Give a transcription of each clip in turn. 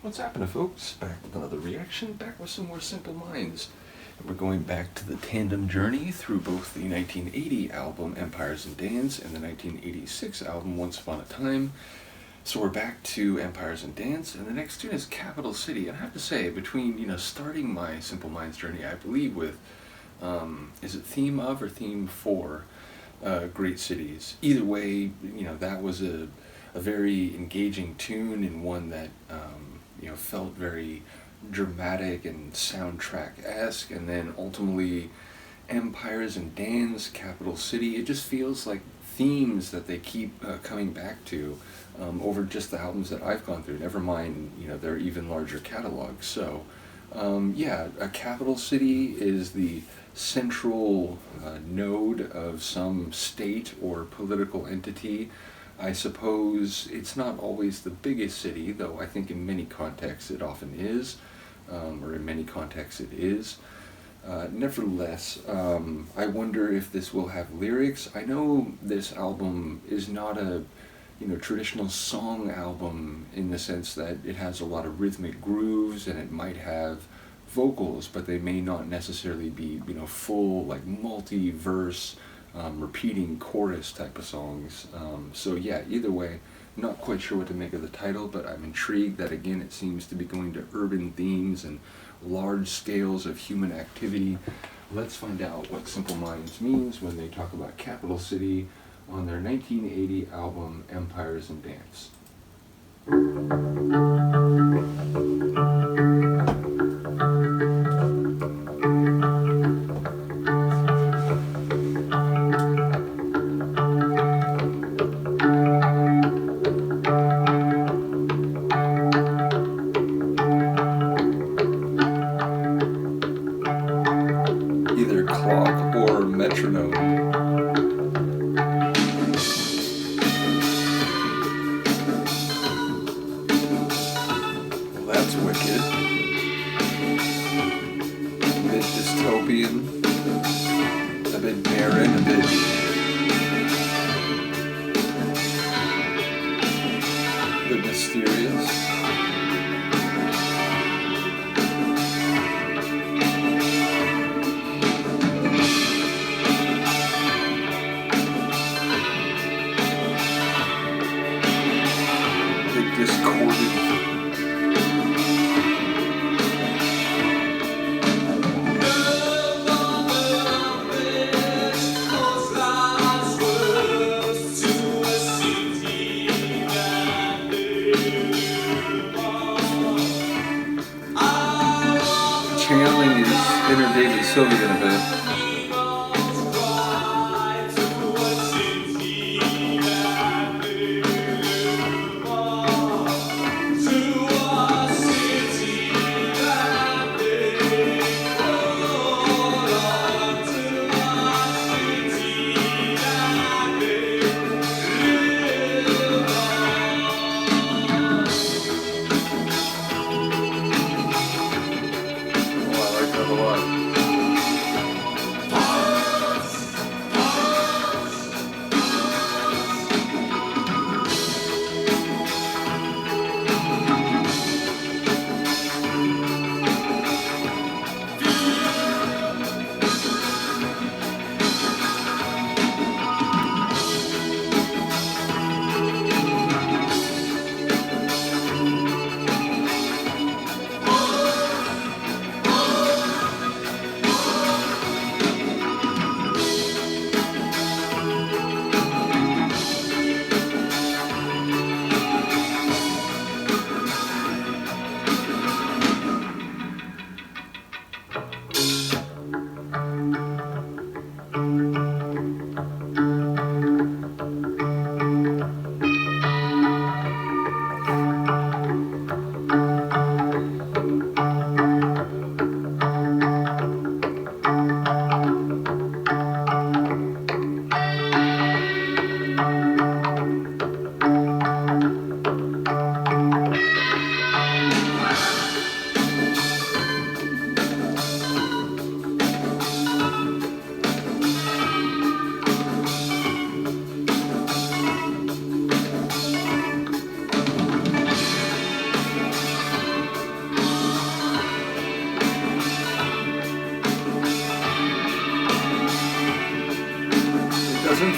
What's happening, folks? Back with another reaction, back with some more Simple Minds. And we're going back to the tandem journey through both the 1980 album Empires and Dance and the 1986 album Once Upon a Time. So we're back to Empires and Dance, and the next tune is Capital City. And I have to say, between, starting my Simple Minds journey, I believe with, is it Theme of or Theme for Great Cities? Either way, that was a very engaging tune and one that, felt very dramatic and soundtrack-esque, and then ultimately Empires and Dance, Capital City, it just feels like themes that they keep coming back to over just the albums that I've gone through, never mind, their even larger catalog. So, a capital city is the central node of some state or political entity. I suppose it's not always the biggest city, though I think in many contexts it often is, or in many contexts it is. Nevertheless, I wonder if this will have lyrics. I know this album is not a traditional song album in the sense that it has a lot of rhythmic grooves and it might have vocals, but they may not necessarily be full, like, multi-verse repeating chorus type of songs. Either way, not quite sure what to make of the title, but I'm intrigued that again it seems to be going to urban themes and large scales of human activity. Let's find out what Simple Minds means when they talk about Capital City on their 1980 album Empires and Dance. Either clock or metronome. Well, that's wicked. A bit dystopian, a bit barren, a bit mysterious. Discordant. Channeling his inner David Sylvian a bit.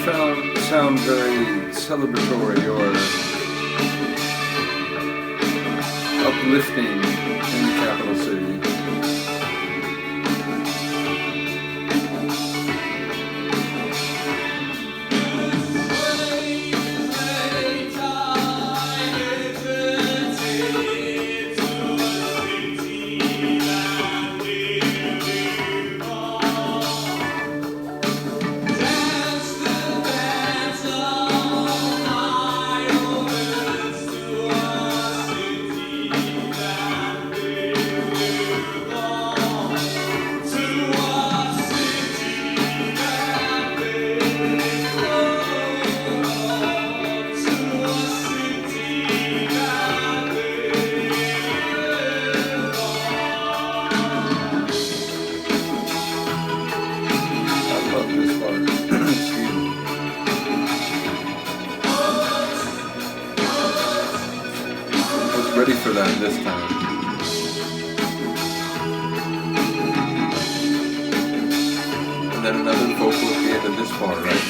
sound very celebratory or uplifting in the capital city. Ready for that this time. And then another vocal at the end of this part, right?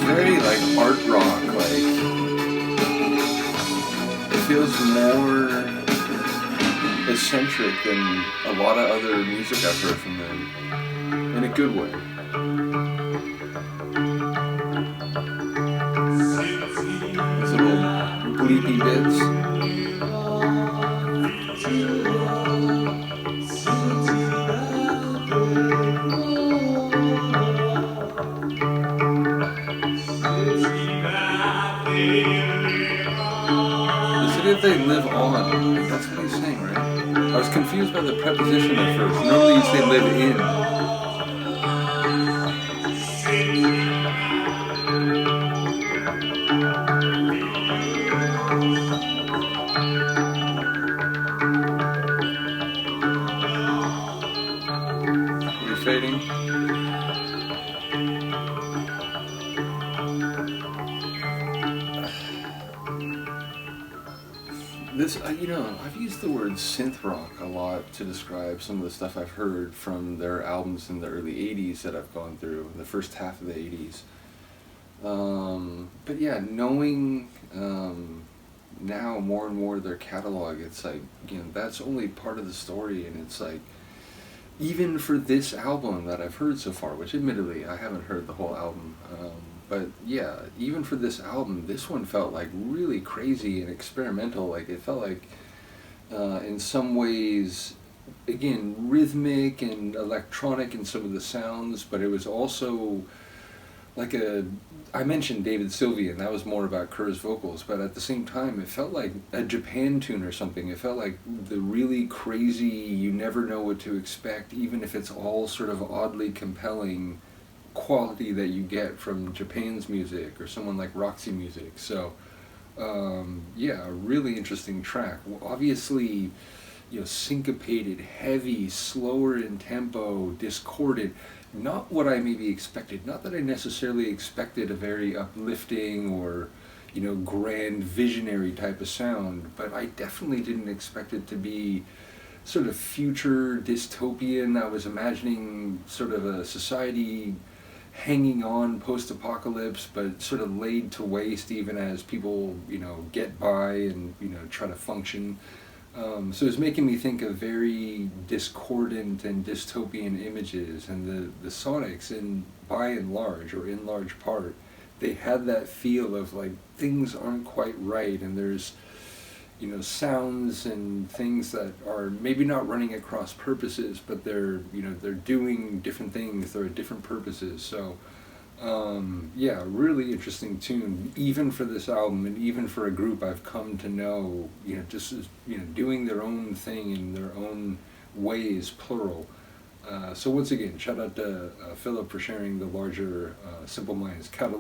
Very like art rock, like it feels more eccentric than a lot of other music I've heard from them, in a good way. These little bleepy bits. They live on. That's what he's saying, right? I was confused by the preposition at first. Normally you say live in. Are you fading? This, I've used the word synth rock a lot to describe some of the stuff I've heard from their albums in the early 80s that I've gone through, the first half of the 80s. But yeah, knowing now more and more their catalog, it's like, that's only part of the story, and it's like, even for this album that I've heard so far, which admittedly I haven't heard the whole album, but yeah, even for this album, this one felt like really crazy and experimental. Like it felt like, in some ways, again, rhythmic and electronic in some of the sounds, but it was also like I mentioned David Sylvian, that was more about Kerr's vocals, but at the same time, it felt like a Japan tune or something. It felt like the really crazy, you never know what to expect, even if it's all sort of oddly compelling quality that you get from Japan's music or someone like Roxy Music. So yeah, a really interesting track. Obviously, syncopated, heavy, slower in tempo, discorded. Not what I maybe expected. Not that I necessarily expected a very uplifting or grand visionary type of sound, but I definitely didn't expect it to be sort of future dystopian. I was imagining sort of a society hanging on post-apocalypse, but sort of laid to waste even as people, get by and, try to function. So it's making me think of very discordant and dystopian images, and the Sonics, by and large, or in large part, they had that feel of like things aren't quite right, and there's sounds and things that are maybe not running at cross purposes, but they're doing different things, they're at different purposes. So yeah, really interesting tune, even for this album, and even for a group I've come to know, just as, doing their own thing in their own ways, plural. So once again, shout out to Philip for sharing the larger Simple Minds catalog.